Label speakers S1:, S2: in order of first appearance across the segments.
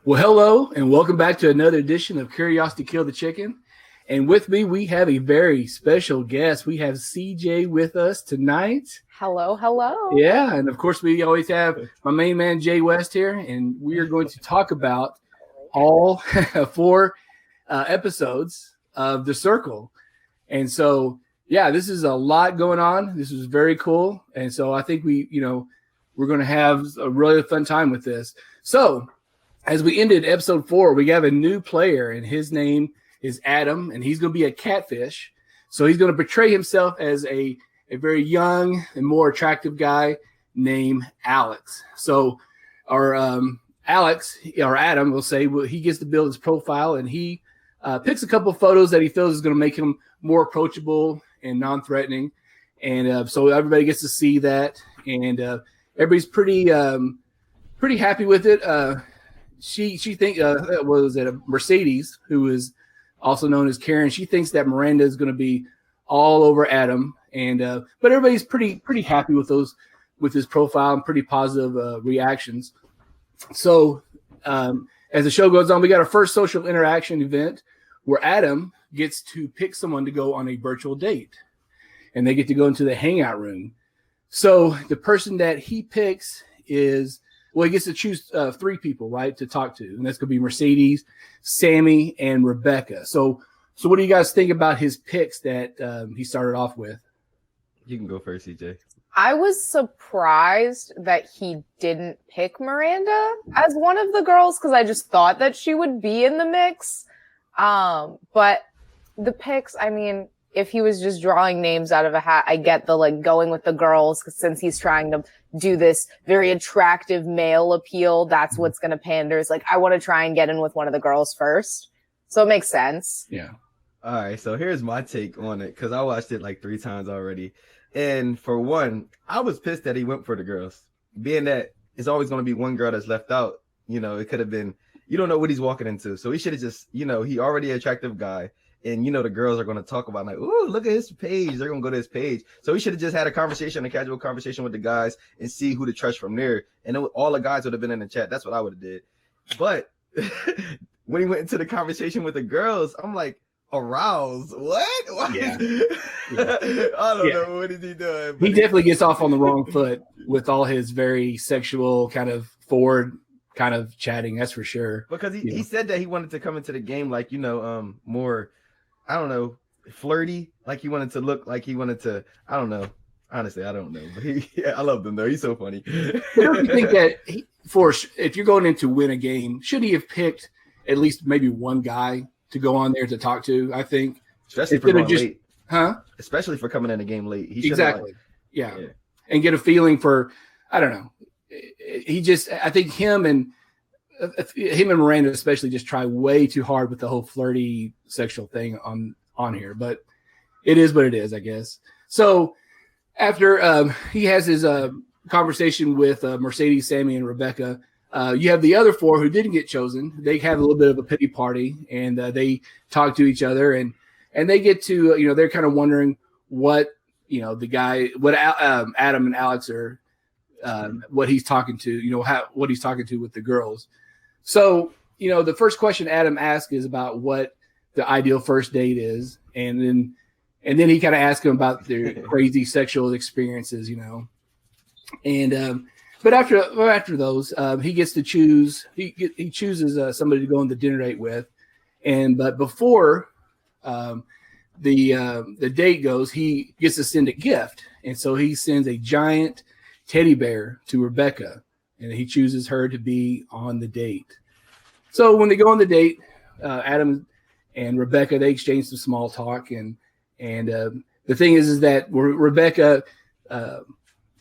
S1: Well, hello, and welcome back to another edition of Curiosity Kill the Chicken. And with me, we have a very special guest. We have Ceejae with us tonight.
S2: Hello, hello.
S1: Yeah, and of course, we always have my main man, Jay West, here, and we are going to talk about all four episodes of The Circle. And so, yeah, this is a lot going on. This is very cool. And so I think we're going to have a really fun time with this. So, as we ended episode 4, we have a new player, and his name is Adam, and he's going to be a catfish. So he's going to portray himself as a very young and more attractive guy named Alex. So our Alex, or Adam, will say, well, he gets to build his profile, and he picks a couple of photos that he feels is going to make him more approachable and non-threatening. And so everybody gets to see that, and everybody's pretty happy with it. She thinks was it Mercedes, who is also known as Karen. She thinks that Miranda is going to be all over Adam, and but everybody's pretty happy with his profile and pretty positive reactions. So as the show goes on, we got our first social interaction event where Adam gets to pick someone to go on a virtual date, and they get to go into the hangout room. So the person that he picks is. Well, he gets to choose 3 people, right, to talk to. And that's going to be Mercedes, Sammy, and Rebecca. So what do you guys think about his picks that he started off with?
S3: You can go first, Ceejae.
S2: I was surprised that he didn't pick Miranda as one of the girls because I just thought that she would be in the mix. But the picks, I mean, if he was just drawing names out of a hat, I get the going with the girls since he's trying to do this very attractive male appeal. That's what's going to pander. It's I want to try and get in with one of the girls first. So it makes sense.
S1: Yeah.
S3: All right. So here's my take on it because I watched it 3 times already. And for one, I was pissed that he went for the girls, being that it's always going to be one girl that's left out. It could have been, you don't know what he's walking into. So he should have just, he already an attractive guy. And, the girls are going to talk about ooh, look at his page. They're going to go to his page. So he should have just had a casual conversation with the guys and see who to trust from there. And all the guys would have been in the chat. That's what I would have did. But when he went into the conversation with the girls, I'm aroused. What?
S1: Yeah.
S3: I don't know. What is he doing?
S1: He definitely gets off on the wrong foot with all his very sexual kind of forward kind of chatting. That's for sure.
S3: Because he said that he wanted to come into the game more, I don't know, flirty. He wanted to look like he wanted to. I don't know. Honestly, I don't know. But I love him though. He's so funny.
S1: Don't you think that if you're going in to win a game, should he have picked at least maybe one guy to go on there to talk to? I think,
S3: especially for going late,
S1: Especially
S3: for coming in the game late.
S1: He exactly. Yeah, and get a feeling for. I don't know. I think him and Miranda especially just try way too hard with the whole flirty sexual thing on here, but it is what it is, I guess. So after he has his conversation with Mercedes, Sammy, and Rebecca, you have the other 4 who didn't get chosen. They have a little bit of a pity party, and they talk to each other, and they get to they're kind of wondering what Adam and Alex are. What he's talking to, what he's talking to with the girls. So, the first question Adam asks is about what the ideal first date is. And then he kind of asks him about their crazy sexual experiences, And, but after those, he gets to choose, he chooses somebody to go on the dinner date with. But before the date goes, he gets to send a gift. And so he sends a giant teddy bear to Rebecca, and he chooses her to be on the date. So when they go on the date, Adam and Rebecca, they exchange some small talk, and the thing is that Rebecca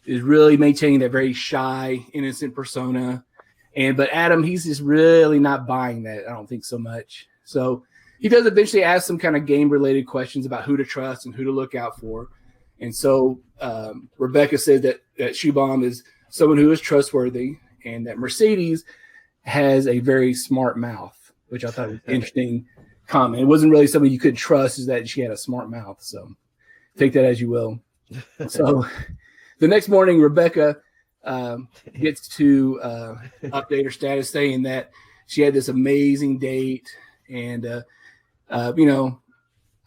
S1: is really maintaining that very shy, innocent persona, but Adam, he's just really not buying that. I don't think so much. So he does eventually ask some kind of game related questions about who to trust and who to look out for. And so Rebecca said that Shoe-Bomb is someone who is trustworthy, and that Mercedes has a very smart mouth, which I thought was an interesting comment. It wasn't really somebody you could trust, is that she had a smart mouth. So take that as you will. So the next morning, Rebecca gets to update her status saying that she had this amazing date, and you know,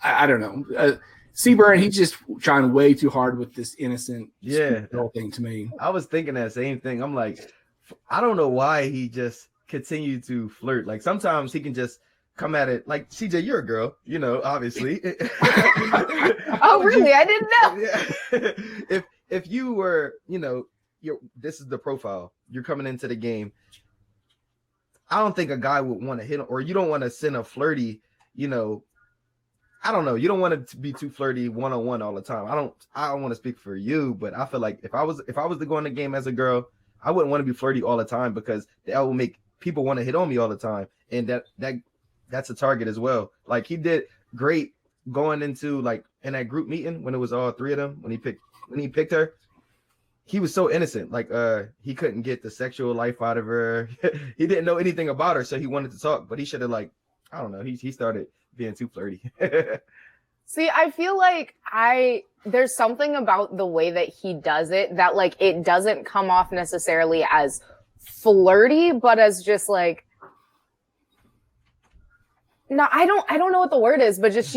S1: I don't know. Seaburn, he's just trying way too hard with this innocent girl thing to me.
S3: I was thinking that same thing. I'm like, I don't know why he just continued to flirt. Like sometimes he can just come at it like, CJ, you're a girl, you know, obviously.
S2: Oh, really? I didn't know.
S3: Yeah. If you were, you know, this is the profile. You're coming into the game. I don't think a guy would want to hit him, or you don't want to send a flirty, you know, I don't know. You don't want it to be too flirty one-on-one all the time. I don't want to speak for you, but I feel like if I was to go in the game as a girl, I wouldn't want to be flirty all the time, because that will make people want to hit on me all the time. And that's a target as well. Like he did great going into like in that group meeting when it was all three of them, when he picked her. He was so innocent. Like he couldn't get the sexual life out of her. He didn't know anything about her, so he wanted to talk, but he should have, like, I don't know, he started being too flirty.
S2: See, I feel like there's something about the way that he does it that, like, it doesn't come off necessarily as flirty, but as just like, no, I don't know what the word is, but just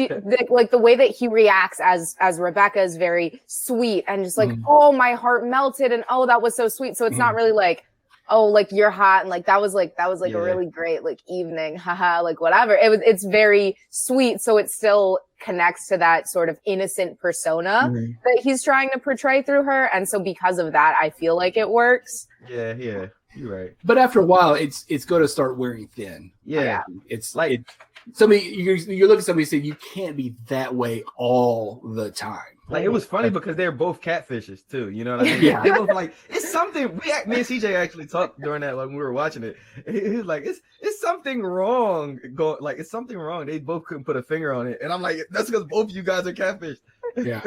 S2: like the way that he reacts as Rebecca is very sweet and just like, oh, my heart melted and oh, that was so sweet. So it's not really like, oh, like you're hot and like that was like a really great like evening, haha, like whatever. It's very sweet, so it still connects to that sort of innocent persona that he's trying to portray through her, and so because of that, I feel like it works.
S3: Yeah, you're right.
S1: But after a while, it's going to start wearing thin.
S2: Yeah.
S1: It's like somebody you look at somebody and say you can't be that way all the time.
S3: Like it was funny because they're both catfishes too. You know what I mean?
S1: Yeah.
S3: It was like it's something. Me and CJ actually talked during that when we were watching it. He was like, "It's something wrong." It's something wrong. They both couldn't put a finger on it, and I'm like, "That's because both of you guys are catfish."
S1: Yeah.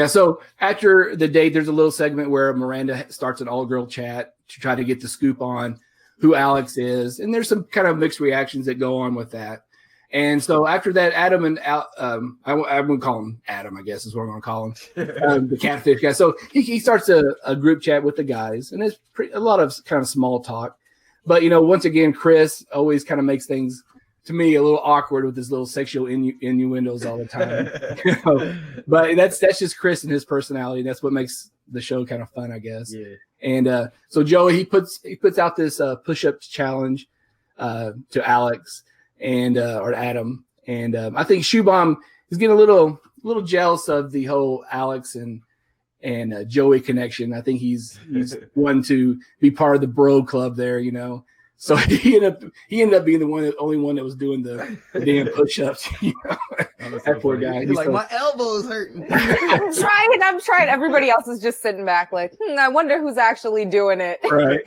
S1: So after the date, there's a little segment where Miranda starts an all-girl chat to try to get the scoop on who Alex is, and there's some kind of mixed reactions that go on with that. And so after that, Adam and I'm going to call him Adam, I guess is what I'm going to call him, the catfish guy. So he starts a group chat with the guys, and it's a lot of kind of small talk. But, you know, once again, Chris always kind of makes things, to me, a little awkward with his little sexual innuendos all the time. You know? But that's just Chris and his personality. That's what makes the show kind of fun, I guess. Yeah. And so Joey, he puts out this push-up challenge to Alex and or Adam, and I think Shoebomb is getting a little jealous of the whole Alex and Joey connection. I think he's one to be part of the bro club there, you know. So he ended up being the only one that was doing the damn push-ups. You know? That poor guy.
S3: He's like, my elbow's hurting.
S2: I'm trying. Everybody else is just sitting back like, I wonder who's actually doing it.
S1: Right.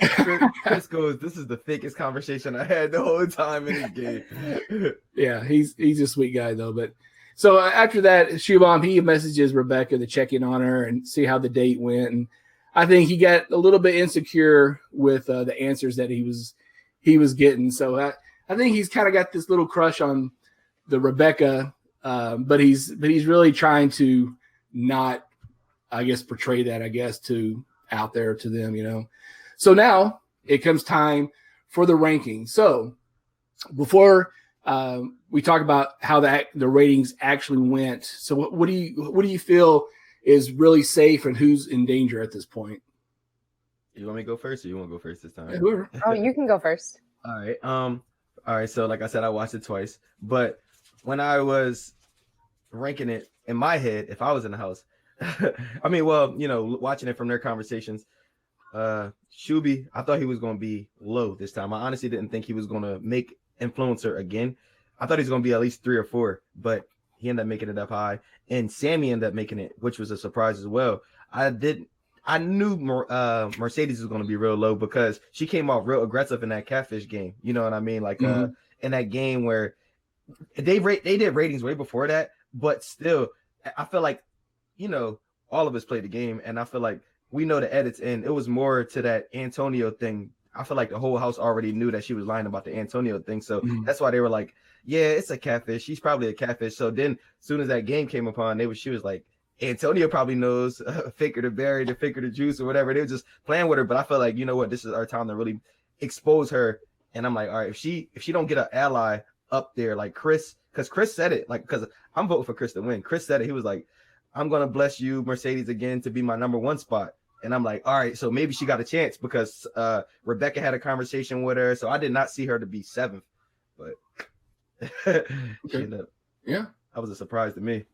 S3: Chris goes, this is the fakest conversation I had the whole time in this game.
S1: Yeah, he's a sweet guy though. But so after that, Shubham, he messages Rebecca to check in on her and see how the date went. And I think he got a little bit insecure with the answers that he was getting. So I think he's kind of got this little crush on the Rebecca, but he's really trying to not, I guess, portray that, I guess, to out there to them, you know. So now it comes time for the ranking. So before we talk about how the ratings actually went, so what do you feel is really safe and who's in danger at this point?
S3: You want me to go first, or you want to go first this time?
S1: Whoever.
S2: Oh, you can go first.
S3: All right. So like I said, I watched it twice, but when I was ranking it in my head, if I was in the house, I mean, well, you know, watching it from their conversations, Shuby, I thought he was going to be low this time. I honestly didn't think he was going to make influencer again. I thought he was going to be at least 3 or 4, but he ended up making it up high, and Sammy ended up making it, which was a surprise as well. I knew Mercedes was going to be real low because she came off real aggressive in that catfish game. You know what I mean? Like in that game where they did ratings way before that, but still, I feel like, you know, all of us played the game, and I feel like we know the edits, and it was more to that Antonio thing. I feel like the whole house already knew that she was lying about the Antonio thing, so that's why they were like, yeah, it's a catfish. She's probably a catfish. So then, as soon as that game came upon, she was like, Antonio probably knows fake her to berry, to fake her to juice or whatever. They were just playing with her. But I feel like, you know what, this is our time to really expose her. And I'm like, all right, if she don't get an ally up there like Chris, because Chris said it, like, because I'm voting for Chris to win. Chris said it. He was like, I'm gonna bless you, Mercedes, again to be my number one spot. And I'm like, all right, so maybe she got a chance because Rebecca had a conversation with her. So I did not see her to be 7th, but she ended up,
S1: yeah,
S3: that was a surprise to me.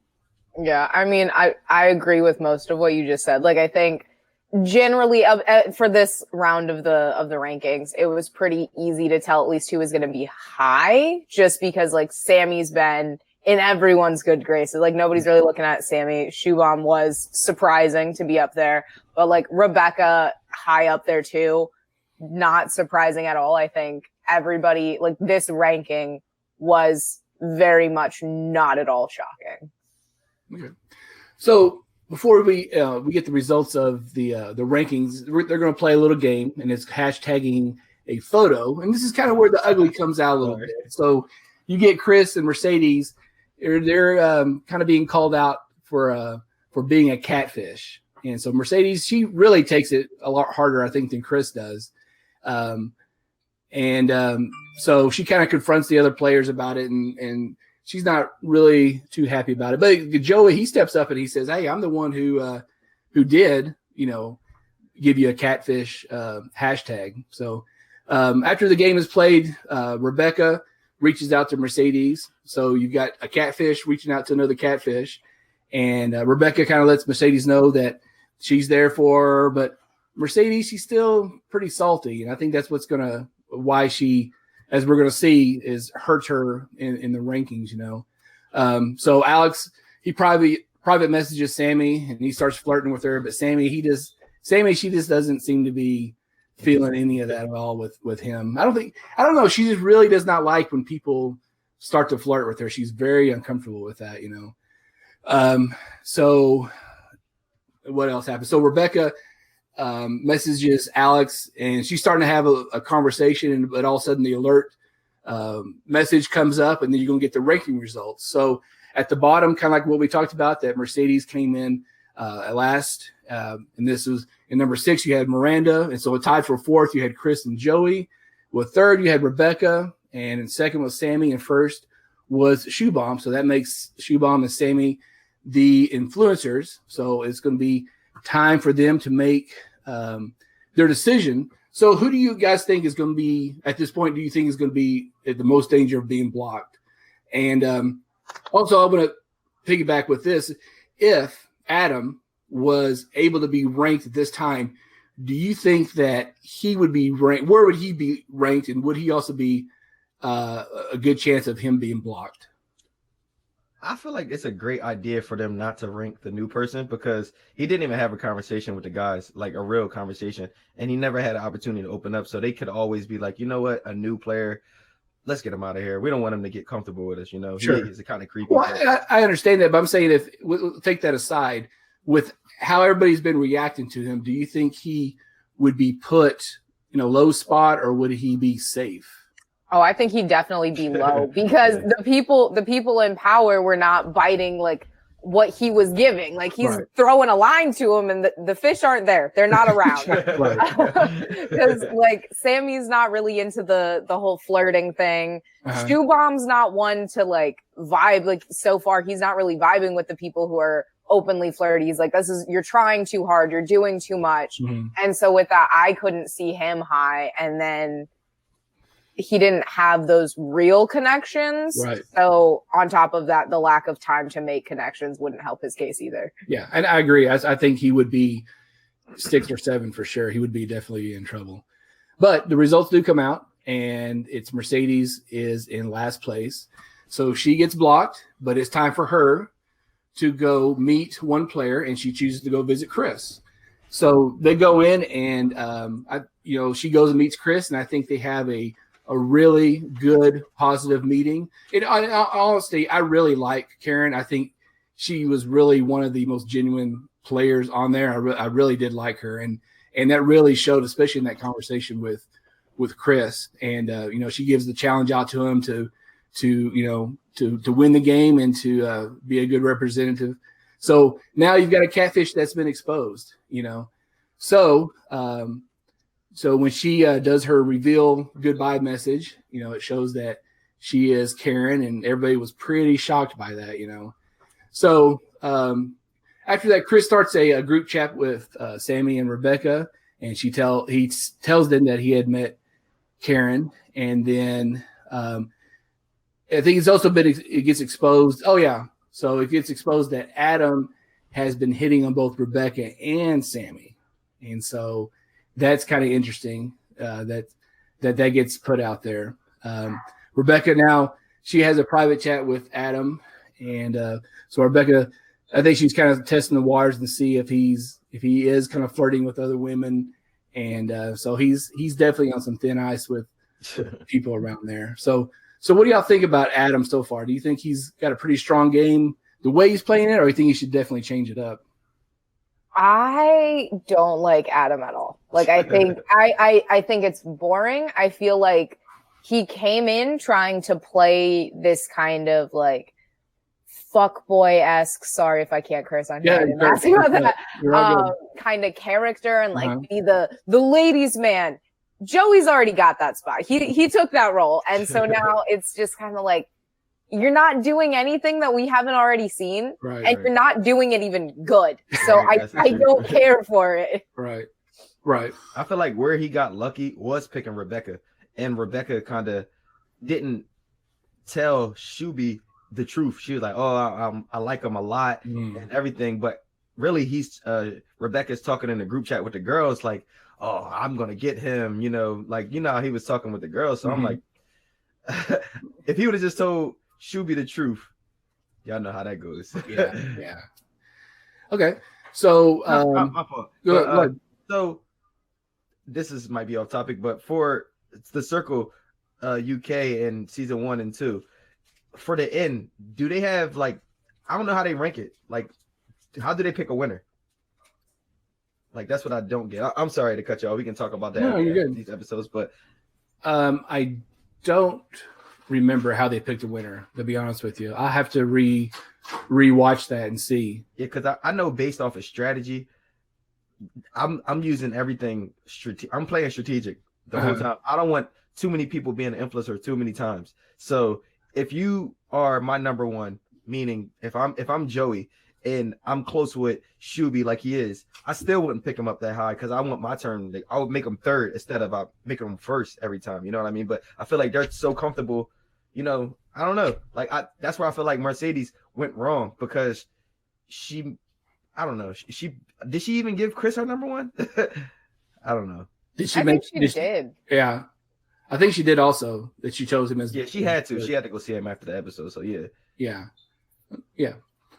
S2: Yeah, I mean, I agree with most of what you just said. Like, I think generally for this round of the rankings, it was pretty easy to tell at least who was going to be high, just because like Sammy's been in everyone's good graces. Like, nobody's really looking at Sammy. Shoe Bomb was surprising to be up there, but like Rebecca high up there too, not surprising at all. I think everybody, like, this ranking was very much not at all shocking.
S1: Okay. So before we get the results of the rankings, they're going to play a little game, and it's hashtagging a photo. And this is kind of where the ugly comes out a little bit. So you get Chris and Mercedes. They're kind of being called out for being a catfish. And so Mercedes, she really takes it a lot harder, I think, than Chris does. So she kind of confronts the other players about it, and she's not really too happy about it. But Joey, he steps up and he says, "Hey, I'm the one who did, give you a catfish hashtag." So after the game is played, Rebecca reaches out to Mercedes. So you've got a catfish reaching out to another catfish, and Rebecca kind of lets Mercedes know that she's there for her. But Mercedes, she's still pretty salty, and I think that's why she, as we're going to see, is hurts her in the rankings, So Alex, he private messages Sammy, and he starts flirting with her. But Sammy, she just doesn't seem to be feeling any of that at all with him. I don't know. She just really does not like when people start to flirt with her. She's very uncomfortable with that, So what else happened? So Rebecca messages Alex, and she's starting to have a conversation, but all of a sudden the alert message comes up, and then you're going to get the ranking results. So at the bottom, kind of like what we talked about, that Mercedes came in at last, and this was in number 6. You had Miranda, and so tied for 4th. You had Chris and Joey. With 3rd, you had Rebecca, and in 2nd was Sammy, and 1st was Shoe Bomb. So that makes Shoe Bomb and Sammy the influencers. So it's going to be time for them to make their decision. So who do you guys think is going to be, at this point, do you think is going to be at the most danger of being blocked? And also, I'm going to piggyback with this. If Adam was able to be ranked at this time, do you think that he would be ranked? Where would he be ranked? And would he also be a good chance of him being blocked?
S3: I feel like it's a great idea for them not to rank the new person, because he didn't even have a conversation with the guys, like a real conversation, and he never had an opportunity to open up. So they could always be like, you know what, a new player, let's get him out of here. We don't want him to get comfortable with us,
S1: Sure.
S3: He's a kind of creepy.
S1: Well, I understand that, but I'm saying, if we'll take that aside, with how everybody's been reacting to him, do you think he would be put low spot, or would he be safe?
S2: Oh, I think he'd definitely be low, because the people in power were not biting like what he was giving. Like, he's throwing a line to him, and the fish aren't there. They're not around. Because like Sammy's not really into the whole flirting thing. Shoe Bomb's not one to like vibe. Like, so far, he's not really vibing with the people who are openly flirty. He's like, you're trying too hard. You're doing too much. And so with that, I couldn't see him high. And then he didn't have those real connections. Right. So on top of that, the lack of time to make connections wouldn't help his case either.
S1: Yeah, and I agree. I think he would be 6 or 7 for sure. He would be definitely in trouble. But the results do come out, and it's Mercedes is in last place. So she gets blocked, but it's time for her to go meet one player, and she chooses to go visit Chris. So they go in, and she goes and meets Chris, and I think they have a really good, positive meeting. In honesty, I really like Karen. I think she was really one of the most genuine players on there. I really did like her, and that really showed, especially in that conversation with Chris. And she gives the challenge out to him to win the game and to be a good representative. So now you've got a catfish that's been exposed. So so when she does her reveal goodbye message, it shows that she is Karen, and everybody was pretty shocked by that, So after that, Chris starts a group chat with Sammy and Rebecca, and he tells them that he had met Karen, and then I think it gets exposed. Oh yeah, so it gets exposed that Adam has been hitting on both Rebecca and Sammy, and so that's kind of interesting that gets put out there. Rebecca now, she has a private chat with Adam, and so Rebecca, I think she's kind of testing the waters to see if he is kind of flirting with other women, and so he's definitely on some thin ice with people around there. So what do y'all think about Adam so far? Do you think he's got a pretty strong game the way he's playing it, or do you think he should definitely change it up?
S2: I don't like Adam at all. Like, I think I think it's boring. I feel like he came in trying to play this kind of like fuckboy-esque, sorry if I can't curse on here, I'm asking about that, kind of character, and like be the ladies' man. Joey's already got that spot. He took that role. And so now it's just kind of like, you're not doing anything that we haven't already seen, and you're not doing it even good. So I don't care for it.
S1: Right.
S3: I feel like where he got lucky was picking Rebecca, and Rebecca kind of didn't tell Shuby the truth. She was like, "Oh, I like him a lot and everything," but really, Rebecca's talking in the group chat with the girls, like, "Oh, I'm gonna get him," how he was talking with the girls. So I'm like, if he would have just told Shuby the truth, y'all know how that goes.
S1: Yeah. Okay, so
S3: my fault. Go ahead. So this might be off topic, but for the Circle UK in season 1 and 2, for the end, do they have like, I don't know how they rank it. Like, how do they pick a winner? Like, that's what I don't get. I'm sorry to cut you off. We can talk about that in these episodes, but
S1: I don't remember how they picked a winner, to be honest with you. I have to rewatch that and see.
S3: Yeah, because I know based off of strategy, I'm using everything I'm playing strategic the whole time. I don't want too many people being an influencer too many times. So if you are my number one, meaning if I'm Joey and I'm close with Shuby like he is, I still wouldn't pick him up that high because I want my turn. Like, I would make him third instead of making him first every time. You know what I mean? But I feel like they're so comfortable. I don't know. Like, that's where I feel like Mercedes went wrong, because I don't know. Did she even give Chris her number one? I don't know.
S2: I think she did.
S1: Yeah. I think she did also, that she chose him as.
S3: Yeah, she had to. She had to go see him after the episode. So
S1: yeah.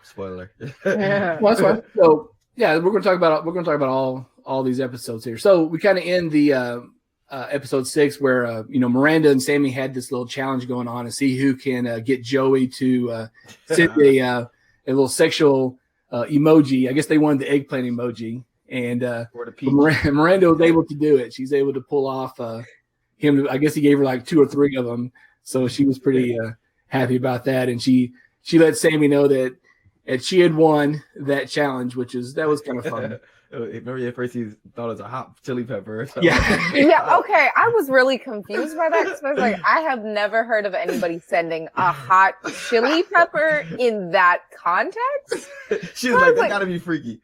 S3: Spoiler.
S1: Well, that's fine. So yeah, we're going to talk about all these episodes here. So we kind of end the episode 6 where Miranda and Sammy had this little challenge going on to see who can get Joey to send a little sexual emoji. I guess they wanted the eggplant emoji, and Miranda was able to do it. She's able to pull off him. I guess he gave her like 2 or 3 of them, so she was pretty happy about that. And she let Sammy know that she had won that challenge, that was kind of fun.
S3: Remember at first he thought it was a hot chili pepper.
S1: Yeah.
S2: Yeah. Okay. I was really confused by that, because I was like, I have never heard of anybody sending a hot chili pepper in that context.
S3: She was like, that gotta be freaky.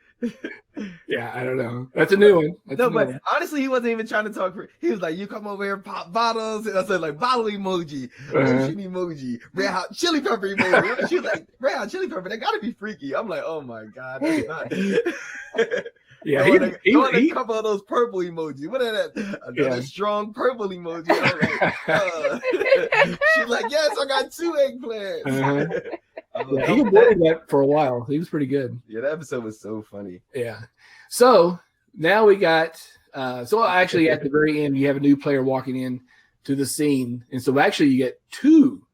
S1: Yeah, I don't know. That's a new one.
S3: But honestly, he wasn't even trying to talk. He was like, "You come over here, pop bottles," and I said, like, bottle emoji, ocean emoji, red hot chili pepper emoji. She was like, red hot chili pepper. That gotta be freaky. I'm like, oh my god, that's not.
S1: Yeah,
S3: he a couple of those purple emojis. What are that? Another strong purple emoji. She's like, yes, I got 2 eggplants.
S1: Yeah, he avoided that for a while. He was pretty good.
S3: Yeah, that episode was so funny.
S1: Yeah. So now we got so actually at the very end you have a new player walking in to the scene, and so actually you get 2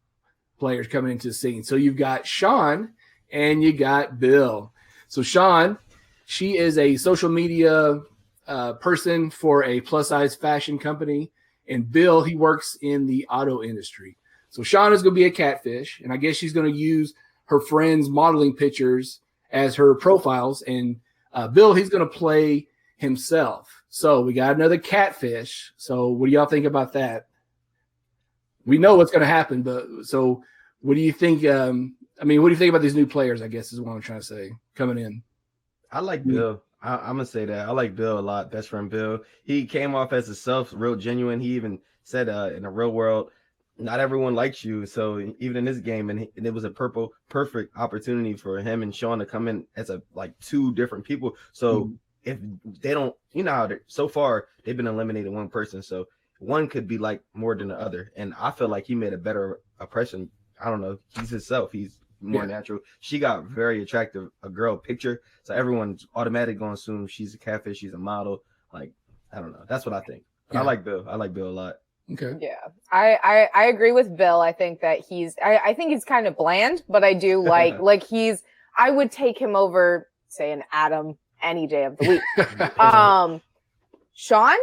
S1: players coming into the scene. So you've got Sean and you got Bill. So Sean, she is a social media person for a plus size fashion company, and Bill, he works in the auto industry. So Sean is going to be a catfish, and I guess she's going to use her friends' modeling pictures as her profiles, and Bill, he's going to play himself. So we got another catfish. So what do y'all think about that? We know what's going to happen, but so what do you think? What do you think about these new players? I guess is what I'm trying to say coming in.
S3: I like Bill. I'm gonna say that I like Bill a lot. Best friend Bill. He came off as himself, real genuine. He even said, in the real world, not everyone likes you. So even in this game, and it was a perfect opportunity for him and Sean to come in as two different people. So if they don't, how so far they've been eliminating one person, so one could be like more than the other. And I feel like he made a better impression. I don't know. He's himself. He's more natural. She got very attractive, a girl picture, so everyone's automatically going to assume she's a catfish, she's a model. Like, I don't know. That's what I think. I like Bill. I like Bill a lot.
S1: Okay.
S2: Yeah, I agree with Bill. I think that I think he's kind of bland, but I do like I would take him over, say, an Adam any day of the week. Sean,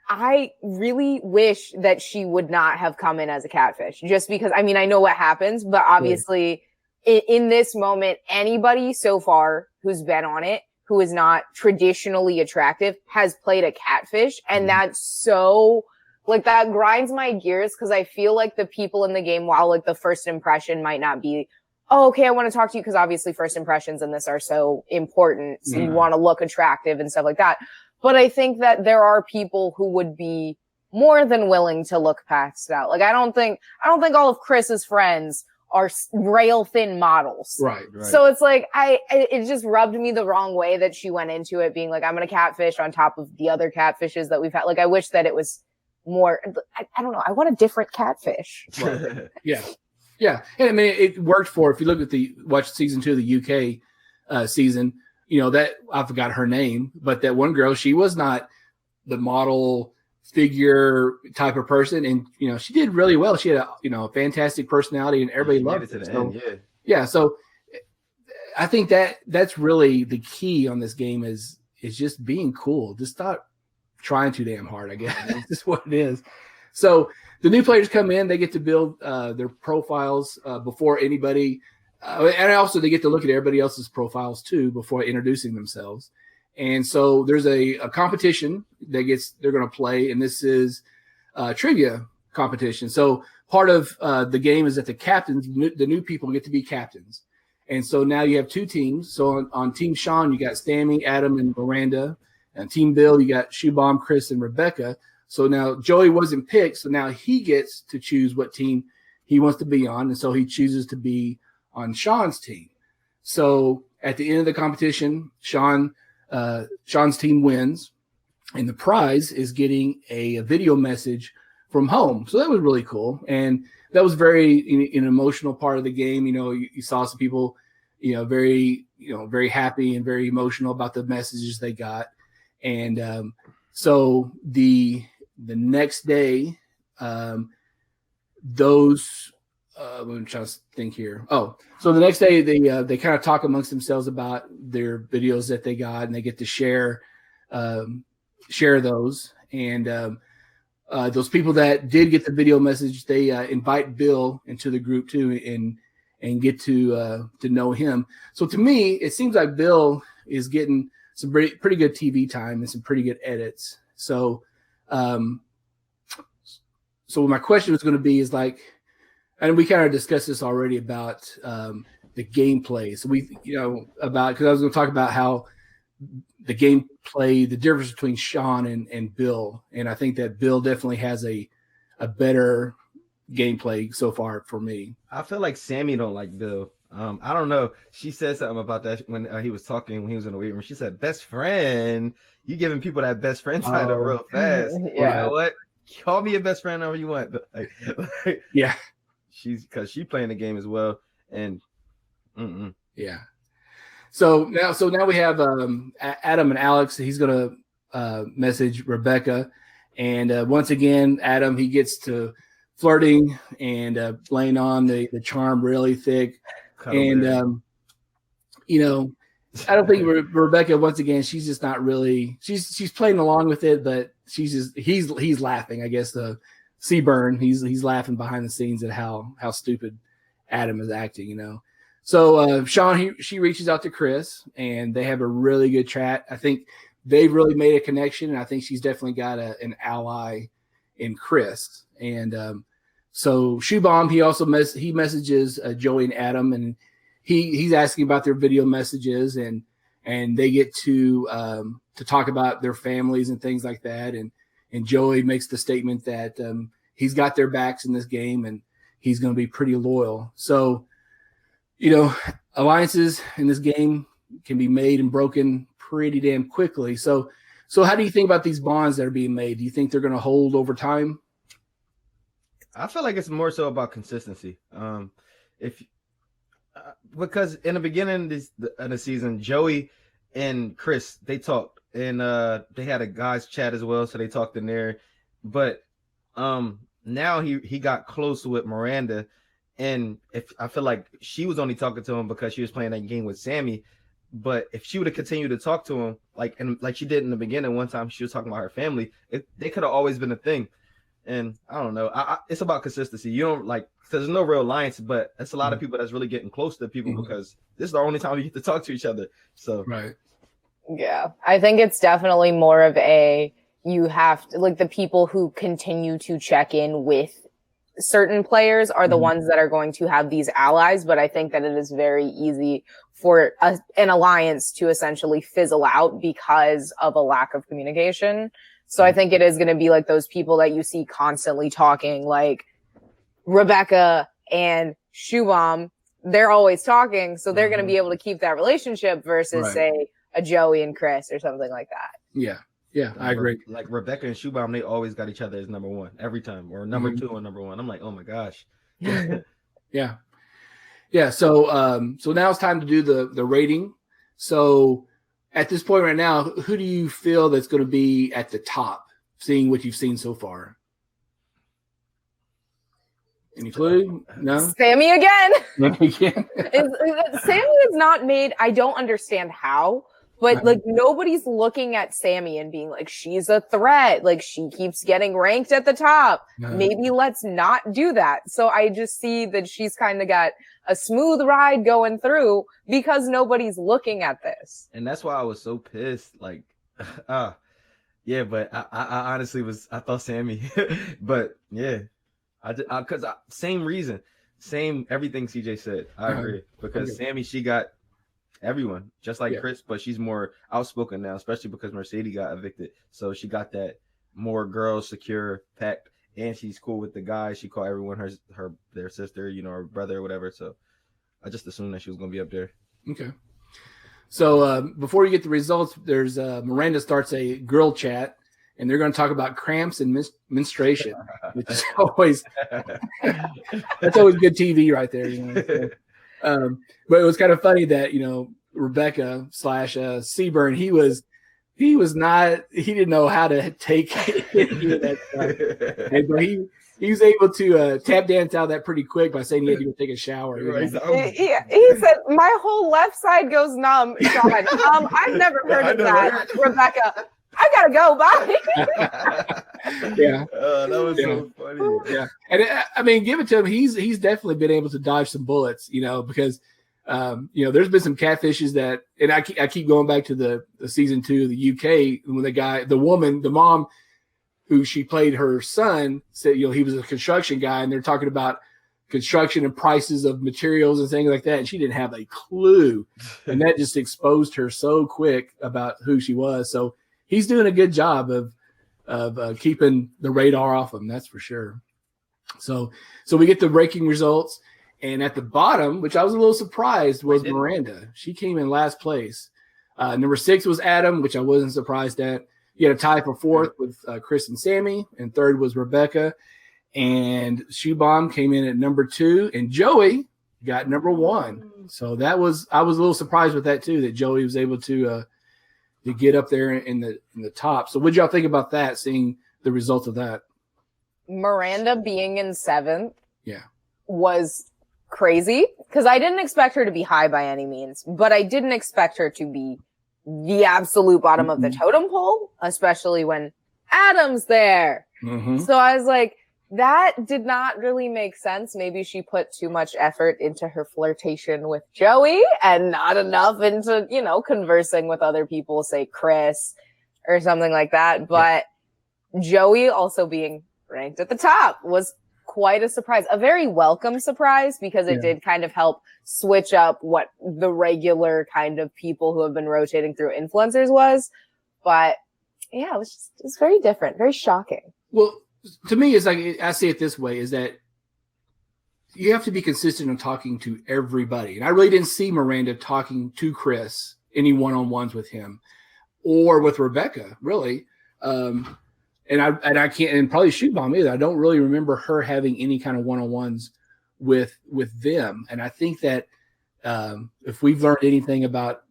S2: I really wish that she would not have come in as a catfish, just because, I know what happens, but obviously in this moment, anybody so far who's been on it, who is not traditionally attractive, has played a catfish. And that's so, that grinds my gears, because I feel like the people in the game, while the first impression might not be, oh, okay, I want to talk to you, because obviously first impressions in this are so important. So you want to look attractive and stuff like that. But I think that there are people who would be more than willing to look past that. I don't think all of Chris's friends are rail thin models.
S1: Right.
S2: So it's it just rubbed me the wrong way that she went into it being I'm going to catfish on top of the other catfishes that we've had. I wish that it was more, I don't know. I want a different catfish.
S1: Right. Yeah. And it worked if you look at watch season 2 of the UK season, that I forgot her name, but that one girl, she was not the model figure type of person. And, she did really well. She had a fantastic personality and everybody loved it. So I think that's really the key on this game is just being cool. Just stop trying too damn hard, I guess. That's just what it is. So the new players come in, they get to build their profiles before anybody. And also they get to look at everybody else's profiles too before introducing themselves. And so there's a competition they're going to play, and this is a trivia competition. So part of the game is that the captains, the new people, get to be captains. And so now you have two teams. So on Team Sean, you got Stammy, Adam, and Miranda. And Team Bill, you got Shoebomb, Chris, and Rebecca. So now Joey wasn't picked, so now he gets to choose what team he wants to be on, and so he chooses to be on Sean's team. So at the end of the competition, Sean's team wins, and the prize is getting a video message from home. So that was really cool, and that was very an emotional part of the game. You saw some people, very happy and very emotional about the messages they got, and so the next day, those. I'm trying to think here. Oh, so the next day they kind of talk amongst themselves about their videos that they got, and they get to share those. And those people that did get the video message, they invite Bill into the group too, and get to know him. So to me, it seems like Bill is getting some pretty good TV time and some pretty good edits. So, so my question was going to be is and we kind of discussed this already about the gameplay. So because I was going to talk about how the gameplay, the difference between Sean and Bill. And I think that Bill definitely has a better gameplay so far for me.
S3: I feel like Sammy don't like Bill. I don't know. She said something about that when he was talking, when he was in the weight room. She said, best friend. You giving people that best friend title real fast.
S2: Yeah.
S3: You know what? Call me a best friend however you want.
S1: Yeah.
S3: She's playing the game as well. And
S1: yeah. So now we have Adam and Alex. He's going to message Rebecca. And once again, Adam, he gets to flirting and laying on the charm really thick. And, I don't think Rebecca, once again, she's just not really, she's playing along with it, but he's laughing, I guess, the Seaburn, he's laughing behind the scenes at how stupid Adam is acting, So Sean, she reaches out to Chris, and they have a really good chat. I think they've really made a connection, and I think she's definitely got an ally in Chris. And so Shubham, he also messages Joey and Adam, and he's asking about their video messages, and they get to talk about their families and things like that. And Joey makes the statement that he's got their backs in this game, and he's going to be pretty loyal. So, alliances in this game can be made and broken pretty damn quickly. So how do you think about these bonds that are being made? Do you think they're going to hold over time?
S3: I feel like it's more so about consistency. Because in the beginning of the season, Joey and Chris, they talked, and they had a guys chat as well, so they talked in there. But now he got close with Miranda, and I feel like she was only talking to him because she was playing that game with Sammy. But if she would have continued to talk to him like she did in the beginning, one time she was talking about her family, they could have always been a thing. And I don't know. It's about consistency. You don't because there's no real alliance, but it's a lot of people that's really getting close to people because this is the only time you get to talk to each other. So
S1: right.
S2: Yeah, I think it's definitely more of you have to, the people who continue to check in with certain players are the ones that are going to have these allies. But I think that it is very easy for an alliance to essentially fizzle out because of a lack of communication. So I think it is going to be those people that you see constantly talking, like Rebecca and Shubham. They're always talking, so they're going to be able to keep that relationship versus, say, a Joey and Chris or something like that.
S1: Yeah, I agree.
S3: Like Rebecca and Shubham, they always got each other as number one every time, or number two and number one. I'm like, oh my gosh.
S1: Yeah. So now it's time to do the rating. So at this point right now, who do you feel that's going to be at the top, seeing what you've seen so far? Any clue? No?
S2: Sammy again.
S1: Sammy
S2: is not made. I don't understand how, but nobody's looking at Sammy and being like, she's a threat. She keeps getting ranked at the top. Maybe let's not do that. So I just see that she's kind of got a smooth ride going through because nobody's looking at this.
S3: And that's why I was so pissed. Yeah, but I honestly I thought Sammy, but yeah. Because same reason, same everything CJ said. I agree because Sammy, she got everyone just like Chris, but she's more outspoken now, especially because Mercedes got evicted. So she got that more girl secure pact, and she's cool with the guys. She called everyone their sister, her brother or whatever. So I just assumed that she was gonna be up there.
S1: Okay. So before you get the results, there's Miranda starts a girl chat. And they're going to talk about cramps and menstruation, which is always that's always good TV right there. So, but it was kind of funny that Rebecca / Seaburn, he didn't know how to take any of that stuff. And but he was able to tap dance out of that pretty quick by saying he had to go take a shower.
S2: He said, "My whole left side goes numb." Sean, I've never heard of that, Rebecca. I gotta go. Bye.
S1: Yeah.
S3: That was so funny.
S1: Yeah. And I mean, give it to him. He's definitely been able to dodge some bullets, because, there's been some catfishes that, and I keep going back to the season 2 of the UK when the mom who she played her son said, he was a construction guy, and they're talking about construction and prices of materials and things like that. And she didn't have a clue. And that just exposed her so quick about who she was. So, he's doing a good job of keeping the radar off him. That's for sure. So we get the ranking results, and at the bottom, which I was a little surprised, was Miranda. She came in last place. Number 6 was Adam, which I wasn't surprised at. You had a tie for 4th with Chris and Sammy, and 3rd was Rebecca. And Shubham came in at number 2, and Joey got number 1. So I was a little surprised with that too, that Joey was able to get up there in the top. So what did y'all think about that, seeing the result of that?
S2: Miranda being in 7th was crazy because I didn't expect her to be high by any means, but I didn't expect her to be the absolute bottom of the totem pole, especially when Adam's there. So I was like, that did not really make sense. Maybe she put too much effort into her flirtation with Joey and not enough into, conversing with other people, say Chris or something like that. But Joey also being ranked at the top was quite a surprise, a very welcome surprise, because it did kind of help switch up what the regular kind of people who have been rotating through influencers was. But yeah, it's very different, very shocking.
S1: Well, to me, it's like, I say it this way, is that you have to be consistent in talking to everybody. And I really didn't see Miranda talking to Chris, any one-on-ones with him or with Rebecca, really. And I can't, and probably Shoe Bomb either. I don't really remember her having any kind of one-on-ones with them. And I think that if we've learned anything about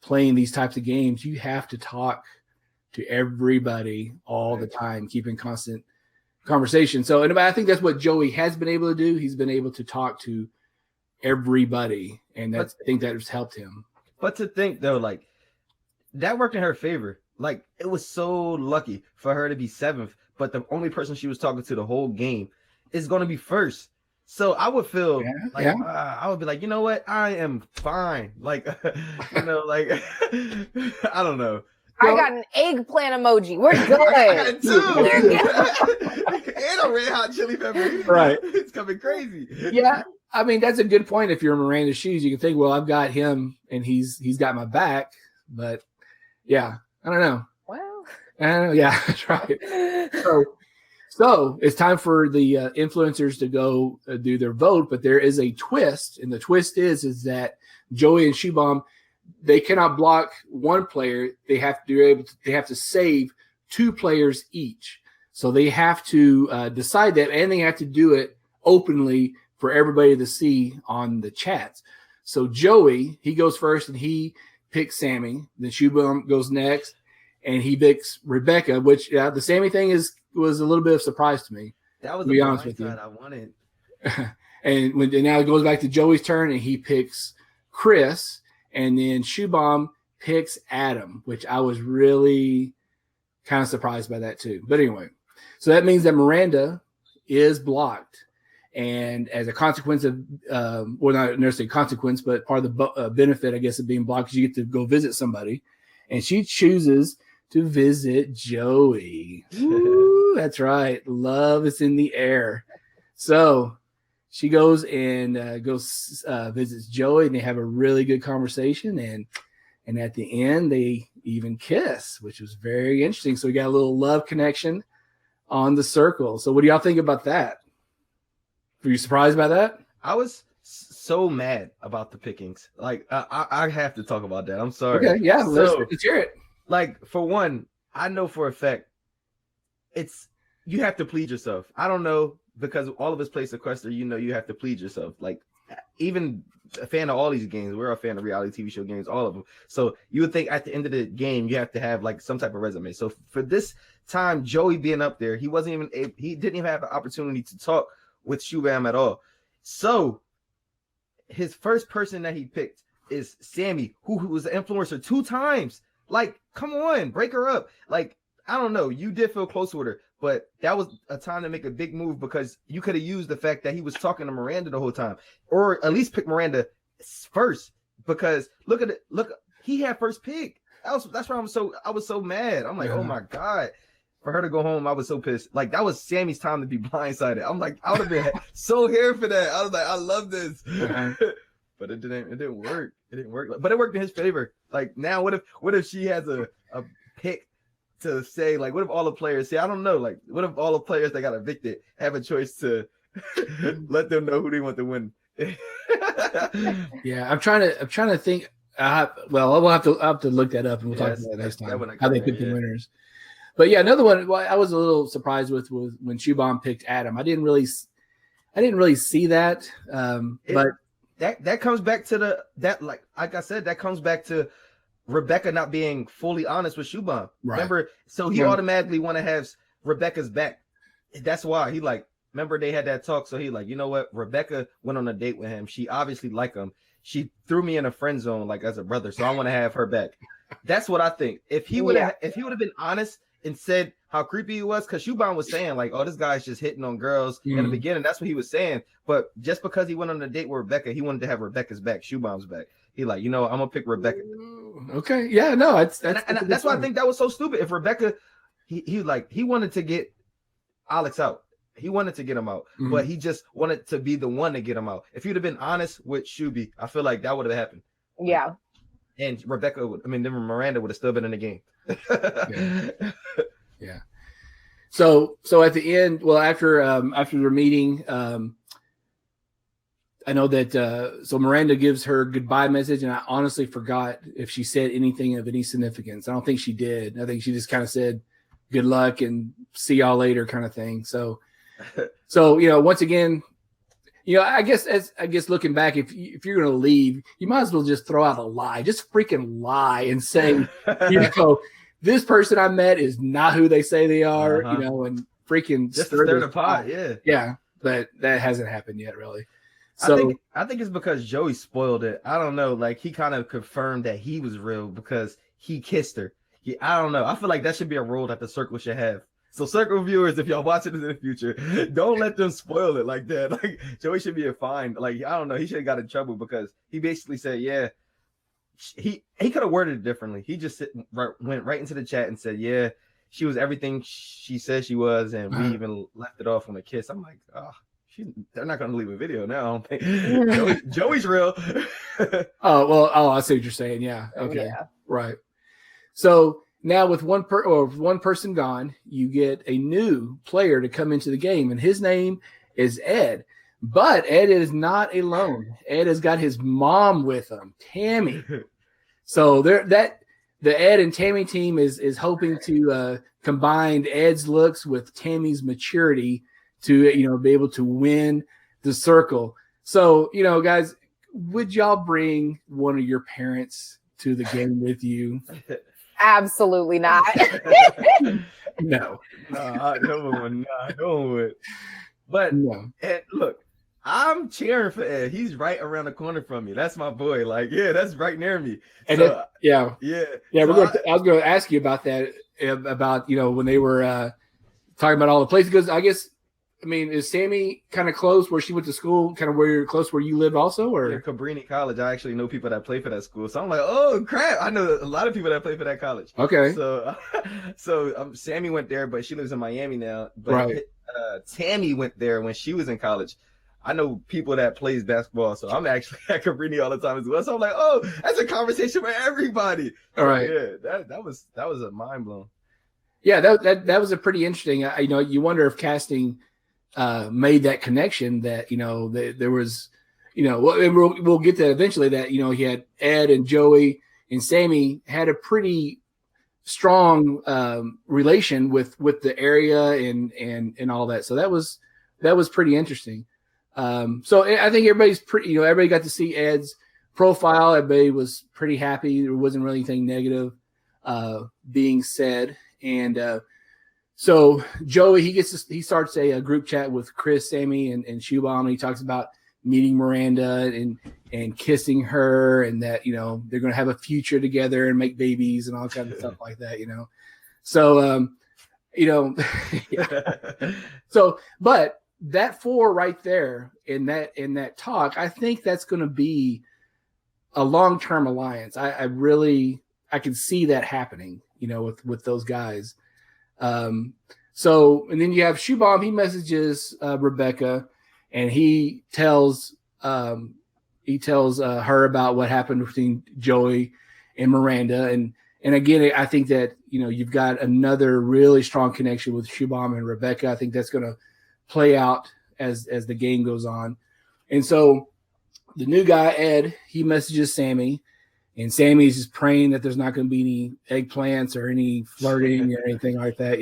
S1: playing these types of games, you have to talk to everybody all the time, keeping constant conversation. So, and I think that's what Joey has been able to do. He's been able to talk to everybody, and I think that has helped him.
S3: But to think though, like, that worked in her favor. Like, it was so lucky for her to be 7th, but the only person she was talking to the whole game is going to be first. So I would feel I would be like, you know what? I am fine. Like, like, I don't know.
S2: I got an eggplant emoji. We're good.
S3: I got it too. And a red hot chili pepper.
S1: Right.
S3: It's coming crazy.
S1: Yeah. I mean, that's a good point. If you're in Miranda's shoes, you can think, well, I've got him and he's got my back. But yeah, I don't know.
S2: Well,
S1: I don't know. Yeah, that's right. So it's time for the influencers to go do their vote, but there is a twist. And the twist is that Joey and Shoe Bomb, they cannot block one player. They have to save 2 players each. So they have to decide that, and they have to do it openly for everybody to see on the chats. So Joey, he goes first and he picks Sammy. Then Shoe Bomb goes next and he picks Rebecca, which the Sammy thing was a little bit of a surprise to me.
S3: That was
S1: to be honest with you.
S3: I wanted.
S1: and now it goes back to Joey's turn and he picks Chris. And then Shoe Bomb picks Adam, which I was really kind of surprised by that too. But anyway, so that means that Miranda is blocked. And as a consequence of, well, not necessarily consequence, but part of the benefit, I guess, of being blocked is you get to go visit somebody. And she chooses to visit Joey. Ooh, that's right. Love is in the air. So she goes and visits Joey, and they have a really good conversation. And at the end, they even kiss, which was very interesting. So we got a little love connection on the circle. So what do y'all think about that? Were you surprised by that?
S3: I was so mad about the pickings. Like, I have to talk about that. I'm sorry.
S1: Okay, yeah, let's hear it.
S3: Like, for one, I know for a fact you have to plead yourself. I don't know, because all of us play Sequester, you have to plead yourself. Like, even a fan of all these games, we're a fan of reality TV show games, all of them. So you would think at the end of the game, you have to have like some type of resume. So for this time, Joey being up there, he didn't even have the opportunity to talk with Shoe Bomb at all. So his first person that he picked is Sammy, who was an influencer 2 times. Like, come on, break her up. Like, I don't know. You did feel close with her, but that was a time to make a big move, because you could have used the fact that he was talking to Miranda the whole time, or at least pick Miranda first, because look, he had first pick. That's why I was so mad. I'm like, oh my God. For her to go home, I was so pissed. Like, that was Sammy's time to be blindsided. I'm like, I would have been so here for that. I was like, I love this. But it didn't work. It didn't work. But it worked in his favor. Like, now what if she has a pick to say, like, what if all the players say, I don't know, like, what if all the players that got evicted have a choice to let them know who they want to win?
S1: Yeah, I'm trying to think. I'll have to look that up, and we'll talk about that next time. How they pick the winners. But yeah, another one I was a little surprised with was when Shoe Bomb picked Adam. I didn't really see that. But
S3: that comes back to like I said, that comes back to Rebecca not being fully honest with Shoe Bomb. Right. Remember, so he automatically want to have Rebecca's back. That's why he remember they had that talk. So he you know what? Rebecca went on a date with him. She obviously liked him. She threw me in a friend zone like as a brother. So I want to have her back. That's what I think. If he would have been honest and said, how creepy he was, because Shuban was saying like, "Oh, this guy's just hitting on girls." In the beginning, that's what he was saying. But just because he went on a date with Rebecca, he wanted to have Rebecca's back, Shuban's back. He like, I'm gonna pick Rebecca.
S1: Okay, yeah, no, that's
S3: why I think that was so stupid. If Rebecca, he wanted to get Alex out. He wanted to get him out, but he just wanted to be the one to get him out. If he'd have been honest with Shuby, I feel like that would have happened.
S2: Yeah.
S3: And Rebecca then Miranda would have still been in the game.
S1: Yeah. So at the end, well, after their meeting, I know that so Miranda gives her goodbye message, and I honestly forgot if she said anything of any significance. I don't think she did. I think she just kind of said good luck and see y'all later kind of thing. So once again, I guess looking back, if you're going to leave, you might as well just throw out a lie, just freaking lie and say, this person I met is not who they say they are, and freaking
S3: just stir the pot.
S1: Yeah. But that hasn't happened yet, really. So
S3: I think it's because Joey spoiled it. I don't know. Like, he kind of confirmed that he was real because he kissed her. I don't know. I feel like that should be a rule that the Circle should have. So Circle viewers, if y'all watching this in the future, don't let them spoil it like that. Like, Joey should be fined. Like, I don't know. He should have got in trouble because he basically said, yeah, he could have worded it differently. He just went right into the chat and said, yeah, she was everything she said she was, and we even left it off on a kiss. I'm like, they're not going to leave a video now. I don't think Joey's real.
S1: I see what you're saying. Yeah. Okay. Yeah. Right. So now with one person gone, you get a new player to come into the game, and his name is Ed. But Ed is not alone. Ed has got his mom with him, Tammy. So the Ed and Tammy team is hoping to combine Ed's looks with Tammy's maturity to be able to win the Circle. So guys, would y'all bring one of your parents to the game with you?
S2: Absolutely not.
S1: No.
S3: No one would. But Ed, look, I'm cheering for Ed. He's right around the corner from me. That's my boy. Like, yeah, that's right near me.
S1: And
S3: so,
S1: yeah.
S3: So
S1: I was going to ask you about that, about when they were talking about all the places. Because I guess, is Sammy kind of close where she went to school, kind of close where you live also? Or
S3: Cabrini College. I actually know people that play for that school. So I'm like, oh, crap. I know a lot of people that play for that college.
S1: Okay.
S3: So Sammy went there, but she lives in Miami now. But
S1: right.
S3: Tammy went there when she was in college. I know people that plays basketball, so I'm actually at Cabrini all the time as well. So I'm like, oh, that's a conversation with everybody.
S1: All right.
S3: Yeah, that was a mind blown.
S1: Yeah, that was a pretty interesting. You wonder if casting made that connection that there was, we'll get to that eventually, that he had Ed and Joey and Sammy had a pretty strong relation with the area and all that. So that was pretty interesting. So I think everybody's pretty, everybody got to see Ed's profile. Everybody was pretty happy. There wasn't really anything negative being said. And so Joey, he starts a group chat with Chris, Sammy, and Shubham, and he talks about meeting Miranda and kissing her, and that they're going to have a future together and make babies and all kinds of stuff like that. So so but that 4 right there in that talk, I think that's going to be a long-term alliance. I can see that happening, with those guys. So, and then you have Shubham, he messages Rebecca, and he tells her about what happened between Joey and Miranda. And again, I think that, you've got another really strong connection with Shubham and Rebecca. I think that's going to play out as the game goes on. And so the new guy, Ed, he messages Sammy, and Sammy is just praying that there's not going to be any eggplants or any flirting or anything like that,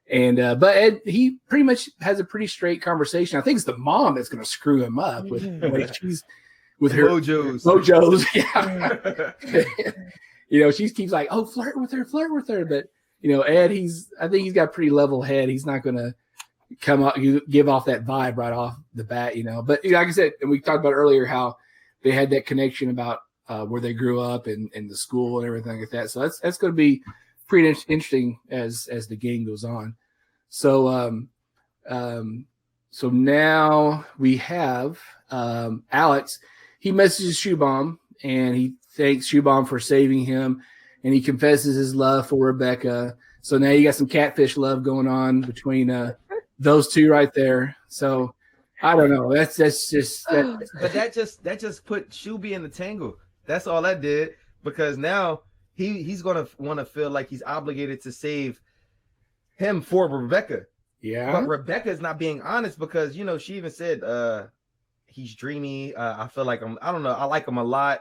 S1: And but Ed, he pretty much has a pretty straight conversation. I think it's the mom that's going to screw him up with she's with her mojos. Yeah. She keeps like, oh, flirt with her. But Ed, I think he's got a pretty level head. He's not going to come up, give off that vibe right off the bat, But like I said, and we talked about earlier how they had that connection about where they grew up and the school and everything like that. So that's going to be pretty interesting as the game goes on. So so now we have Alex. He messages Shubham and he thanks Shubham for saving him, and he confesses his love for Rebecca. So now you got some catfish love going on between those two right there. So I don't know. That's just
S3: But that just put Shuby in the tangle. That's all that did, because now he's gonna want to feel like he's obligated to save him for Rebecca.
S1: Yeah.
S3: But Rebecca is not being honest, because she even said he's dreamy. I feel like I don't know. I like him a lot.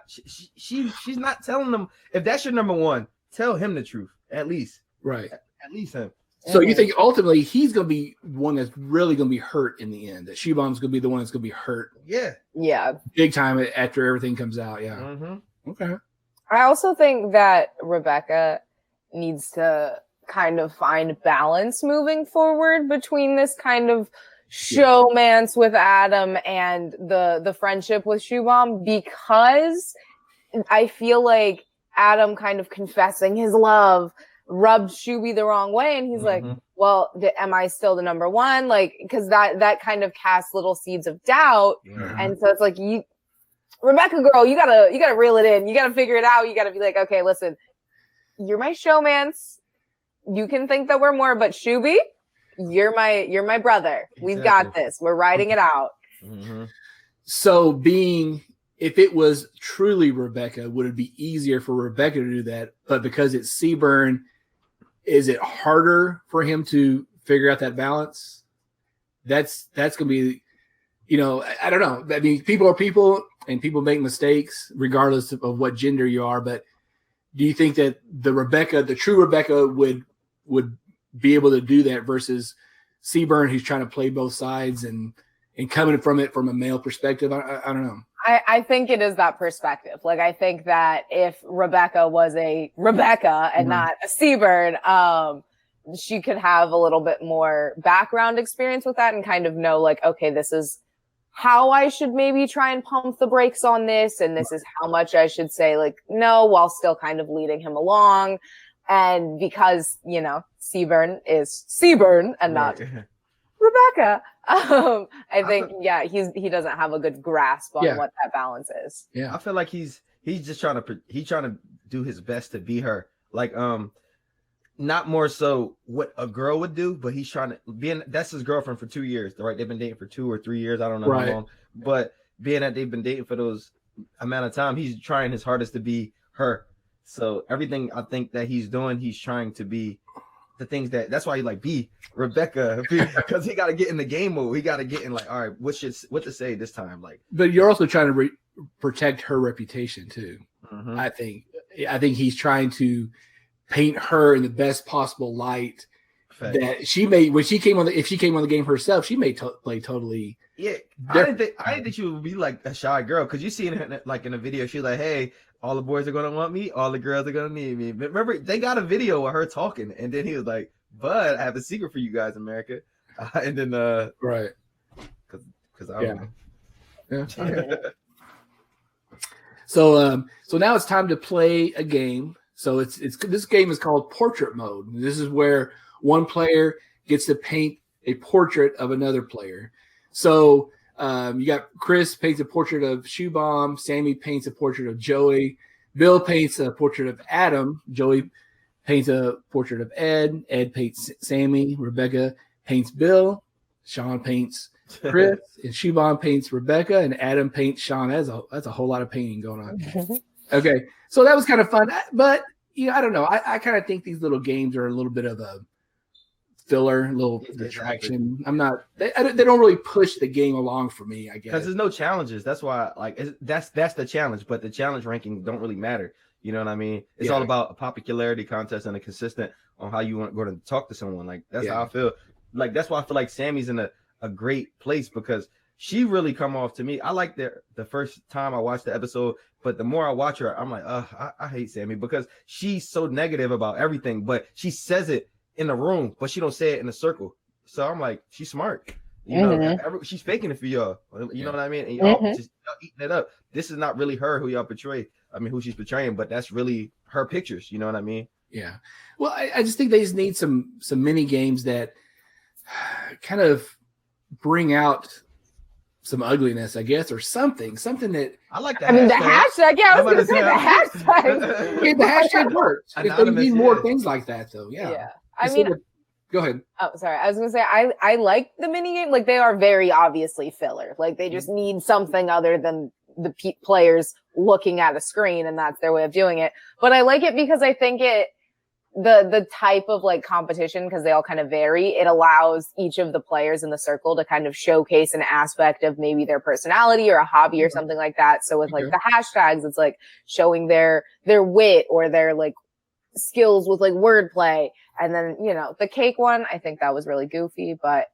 S3: She's not telling him. If that's your number one, tell him the truth at least.
S1: Right.
S3: At least him.
S1: So you think ultimately he's going to be one that's really going to be hurt in the end? That Shubham's going to be the one that's going to be hurt?
S2: Yeah.
S1: Big time after everything comes out. Yeah.
S3: Mm-hmm.
S1: Okay.
S2: I also think that Rebecca needs to kind of find balance moving forward between this kind of showmance with Adam and the friendship with Shubham, because I feel like Adam kind of confessing his love rubbed Shuby the wrong way, and he's like, well, am I still the number one? Like, because that kind of casts little seeds of doubt. And so it's like, Rebecca girl, you gotta reel it in, you gotta figure it out, you gotta be like, okay, listen, you're my showmance, you can think that we're more, but Shuby, you're my brother. We've got this, we're riding it out.
S1: So if it was truly Rebecca, would it be easier for Rebecca to do that? But because it's Seaburn, is it harder for him to figure out that balance? That's going to be, I don't know. I mean, people are people and people make mistakes regardless of what gender you are. But do you think that the true Rebecca would be able to do that versus Seaburn, who's trying to play both sides and coming from it from a male perspective? I don't know.
S2: I think it is that perspective. Like, I think that if Rebecca was a Rebecca and not a Seabird, she could have a little bit more background experience with that and kind of know, like, okay, this is how I should maybe try and pump the brakes on this. And this is how much I should say, like, no, while still kind of leading him along. And because, Seaburn is Seaburn and not Rebecca. I think, he doesn't have a good grasp on what that balance is.
S1: Yeah,
S3: I feel like he's just trying to do his best to be her. Like, not more so what a girl would do, but he's trying to that's his girlfriend for 2 years, right? They've been dating for 2 or 3 years. I don't know how long, but being that they've been dating for those amount of time, he's trying his hardest to be her. So everything I think that he's doing, he's trying to be the things that's why he be Rebecca, because he got to get in the game mode. He got to get in all right, what to say this time, But
S1: you're also trying to protect her reputation too. I think he's trying to paint her in the best possible light. That she may, if she came on the game herself, she may play totally.
S3: Yeah, I didn't think she would be like a shy girl, because you see in a video, she's like, hey, all the boys are gonna want me, all the girls are gonna need me. But remember, they got a video of her talking, and then he was like, "But I have a secret for you guys, America." And then
S1: right,
S3: because I don't know.
S1: Yeah. So now it's time to play a game. So this game is called Portrait Mode. This is where one player gets to paint a portrait of another player. So you got Chris paints a portrait of Shubham, Sammy paints a portrait of Joey, Bill paints a portrait of Adam, Joey paints a portrait of Ed, Ed paints Sammy, Rebecca paints Bill, Sean paints Chris, and Shubham paints Rebecca, and Adam paints Sean. That's a whole lot of painting going on. Okay, so that was kind of fun, but I don't know. I kind of think these little games are a little bit of a filler, a little distraction. They don't really push the game along for me, I guess. Because
S3: there's no challenges. That's why, that's the challenge, but the challenge ranking don't really matter. You know what I mean? It's all about a popularity contest and a consistent on how you want to go to talk to someone. That's how I feel. That's why I feel like Sammy's in a great place, because she really come off to me. I like the first time I watched the episode, but the more I watch her, I'm like, I hate Sammy, because she's so negative about everything, but she says it in the room, but she don't say it in a circle. So I'm like, she's smart. She's faking it for y'all. You know what I mean? And y'all just eating it up. This is not really her who y'all portray. I mean, who she's portraying, but that's really her pictures. You know what I mean?
S1: Yeah. Well, I just think they just need some mini games that kind of bring out some ugliness, I guess, or something that.
S3: I like the
S2: I mean, the
S3: hashtag.
S2: hashtag. Yeah, I was going to say the hashtag.
S1: Yeah, the hashtag works. If they
S3: Anonymous,
S1: need more
S3: yeah.
S1: things like that, though. Yeah.
S2: Yeah. I mean,
S1: go ahead.
S2: oh, sorry. I was going to say, I like the mini game. Like, they are very obviously filler. Like, they just need something other than the players looking at a screen, and that's their way of doing it. But I like it because I think the type of like competition, because they all kind of vary, it allows each of the players in the circle to kind of showcase an aspect of maybe their personality or a hobby or something like that. So with like the hashtags, it's like showing their wit or their like skills with like wordplay. And then, the cake one, I think that was really goofy, but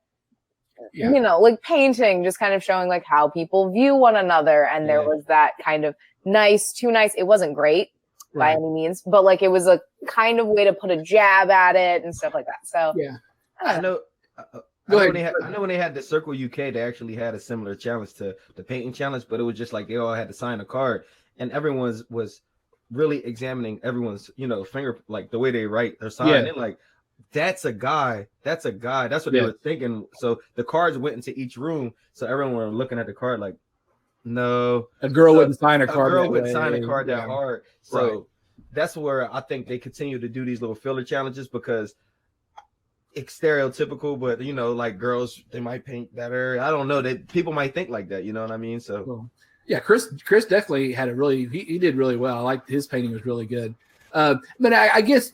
S2: like painting, just kind of showing like how people view one another. And there was that kind of too nice. It wasn't great by any means, but like it was a kind of way to put a jab at it and stuff like that. So
S3: I know. I know when they had the Circle UK, they actually had a similar challenge to the painting challenge, but it was just like they all had to sign a card, and everyone was really examining everyone's finger, like the way they write or sign, and like that's a guy. That's what they were thinking. So the cards went into each room, so everyone were looking at the card like, no,
S1: a girl wouldn't sign a card.
S3: A girl wouldn't sign a card that hard. So that's where I think they continue to do these little filler challenges, because it's stereotypical, but like girls, they might paint better. I don't know, that people might think like that. You know what I mean? So
S1: cool. Yeah, Chris definitely had he did really well. I liked his painting was really good. But I guess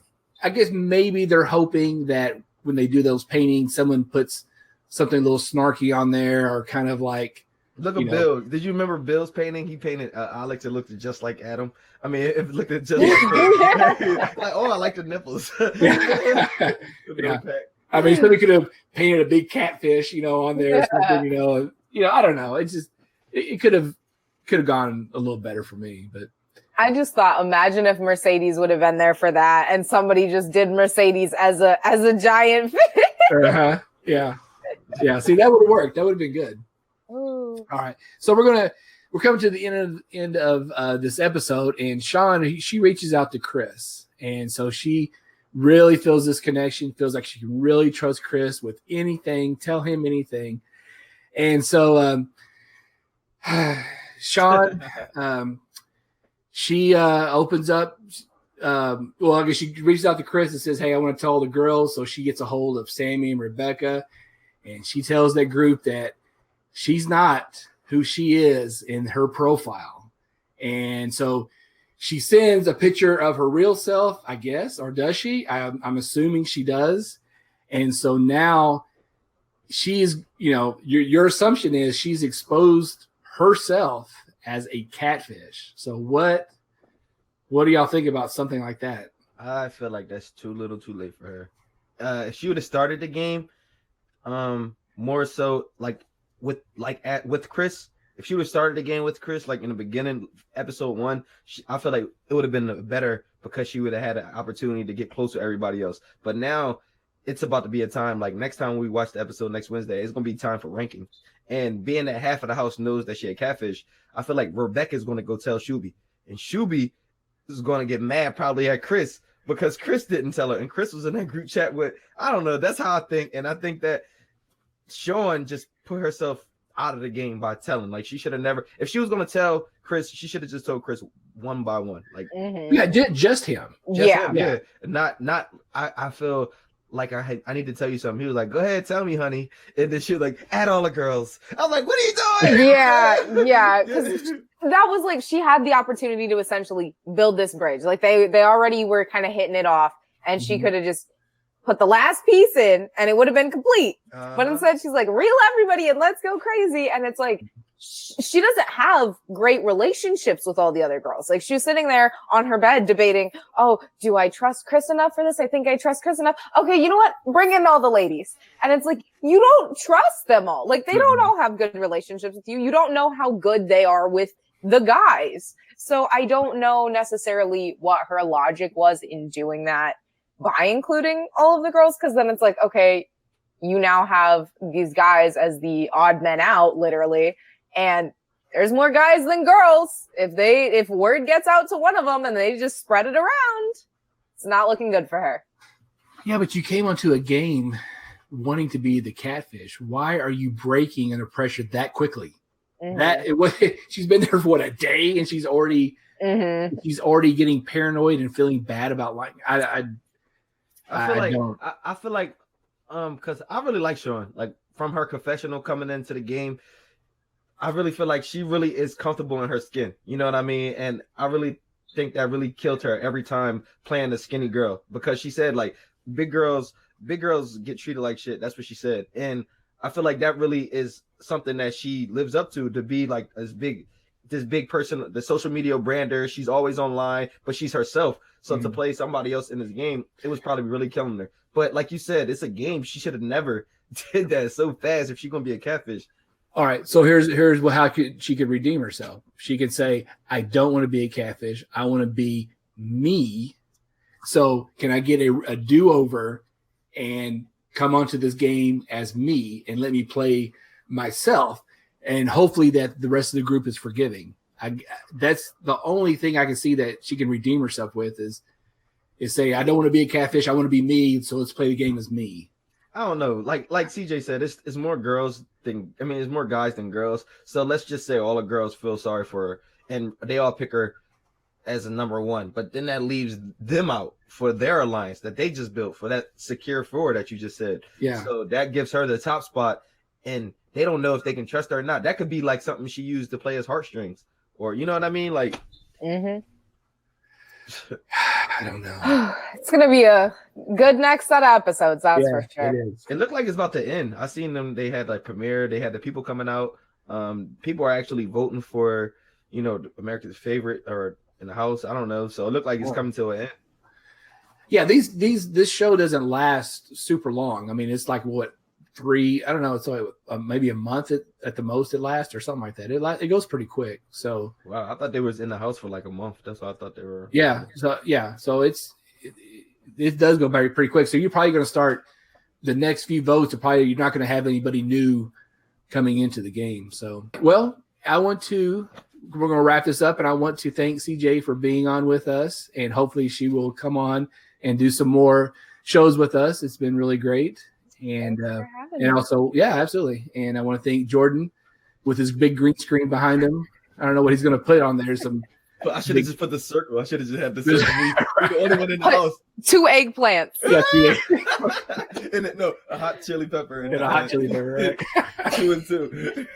S1: maybe they're hoping that when they do those paintings, someone puts something a little snarky on there, or kind of like.
S3: Look at Bill. Did you remember Bill's painting? He painted Alex. It looked just like Adam. I mean, it looked just like like, oh, I like the nipples.
S1: I mean, somebody could have painted a big catfish, on there or something. I don't know. It's just it could have gone a little better for me, but.
S2: I just thought, imagine if Mercedes would have been there for that, and somebody just did Mercedes as a giant fish.
S1: Yeah. See, that would have worked. That would have been good.
S2: Ooh.
S1: All right, so we're coming to the end of this episode, and Sean, she reaches out to Chris, and so she really feels this connection, feels like she can really trust Chris with anything, tell him anything, and so Sean, she opens up. I guess she reaches out to Chris and says, "Hey, I want to tell all the girls." So she gets a hold of Sammy and Rebecca, and she tells that group that she's not who she is in her profile. And so she sends a picture of her real self, I guess, or does she? I'm assuming she does. And so now she's, your assumption is she's exposed herself as a catfish. So what do y'all think about something like that?
S3: I feel like that's too little too late for her. If she would have started the game, more so like with Chris, if she would have started the game with Chris, like in the beginning, episode 1, I feel like it would have been better, because she would have had an opportunity to get close to everybody else. But now it's about to be a time, like next time we watch the episode next Wednesday, it's going to be time for ranking. And being that half of the house knows that she a catfish, I feel like Rebecca's going to go tell Shuby. And Shuby is going to get mad probably at Chris, because Chris didn't tell her. And Chris was in that group chat with, I don't know. That's how I think. And I think that Sean just put herself out of the game by telling. Like, she should have never, if she was going to tell Chris, she should have just told Chris one by one. Like,
S1: just him.
S3: Yeah. Not, I feel like I need to tell you something. He was like, go ahead, tell me, honey. And then she was like, add all the girls. I was like, what are you doing?
S2: Yeah. Because that was like, she had the opportunity to essentially build this bridge. Like they already were kind of hitting it off, and she could have just put the last piece in and it would have been complete. But instead she's like, reel everybody and let's go crazy. And it's like, she doesn't have great relationships with all the other girls. Like, she was sitting there on her bed debating, oh, do I trust Chris enough for this? I think I trust Chris enough. Okay, you know what? Bring in all the ladies. And it's like, you don't trust them all. Like, they don't all have good relationships with you. You don't know how good they are with the guys. So I don't know necessarily what her logic was in doing that by including all of the girls. Cause then it's like, okay, you now have these guys as the odd men out, literally. And there's more guys than girls. If word gets out to one of them and they just spread it around, It's not looking good for her.
S1: Yeah, but you came onto a game wanting to be the catfish. Why are you breaking under pressure that quickly? She's been there for a day, and she's already getting paranoid and feeling bad about like I
S3: feel like because I really like Sean. Like from her confessional coming into the game, I really feel like she really is comfortable in her skin. You know what I mean? And I really think that really killed her every time playing the skinny girl, because she said like big girls get treated like shit. That's what she said. And I feel like that really is something that she lives up to be like this big person, the social media brander. She's always online, but she's herself. So to play somebody else in this game, it was probably really killing her. But like you said, it's a game. She should have never did that so fast if she's gonna be a catfish.
S1: All right, so here's how she could redeem herself. She could say, "I don't want to be a catfish. I want to be me. So can I get a do-over and come onto this game as me and let me play myself? And hopefully that the rest of the group is forgiving." That's the only thing I can see that she can redeem herself with is say, "I don't want to be a catfish. I want to be me. So let's play the game as me."
S3: I don't know. Like Ceejae said, it's more girls it's more guys than girls. So let's just say all the girls feel sorry for her and they all pick her as a number one. But then that leaves them out for their alliance that they just built for that secure four that you just said.
S1: Yeah.
S3: So that gives her the top spot, and they don't know if they can trust her or not. That could be like something she used to play as heartstrings, or you know what I mean? Like,
S1: I don't know.
S2: It's gonna be a good next set of episodes, that's for sure.
S3: It looked like it's about to end. I seen them. They had like premiere. They had the people coming out. People are actually voting for, America's favorite or in the house. I don't know. So it looked like it's coming to an end.
S1: Yeah, this show doesn't last super long. I mean, it's like what 3? I don't know. It's like maybe a month at the most. It lasts or something like that. It goes pretty quick. So
S3: wow, I thought they was in the house for like a month. That's what I thought they were.
S1: Yeah. So it does go pretty quick. So you're probably going to start the next few votes. You're not going to have anybody new coming into the game. So we're going to wrap this up, and I want to thank Ceejae for being on with us, and hopefully she will come on and do some more shows with us. It's been really great. And also, yeah, absolutely. And I want to thank Jordan with his big green screen behind him. I don't know what he's going to put on there.
S3: I should have just put the circle. I should have just had the circle. We're the only one in the house.
S2: 2 eggplants.
S1: Yeah,
S3: a hot chili pepper.
S1: And a hot chili pepper, right?
S3: 2 and 2.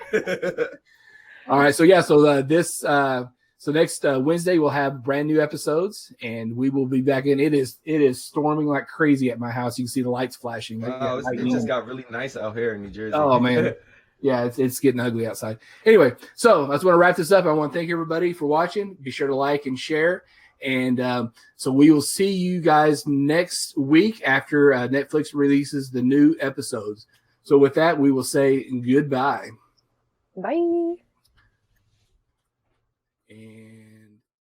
S1: All right. So, next Wednesday we'll have brand new episodes, and we will be back in. It is storming like crazy at my house. You can see the lights flashing.
S3: Wow, it just got really nice out here in New Jersey.
S1: Oh, man. Yeah, it's getting ugly outside. Anyway, so I just want to wrap this up. I want to thank everybody for watching. Be sure to like and share. And so we will see you guys next week after Netflix releases the new episodes. So with that, we will say goodbye.
S2: Bye.
S1: And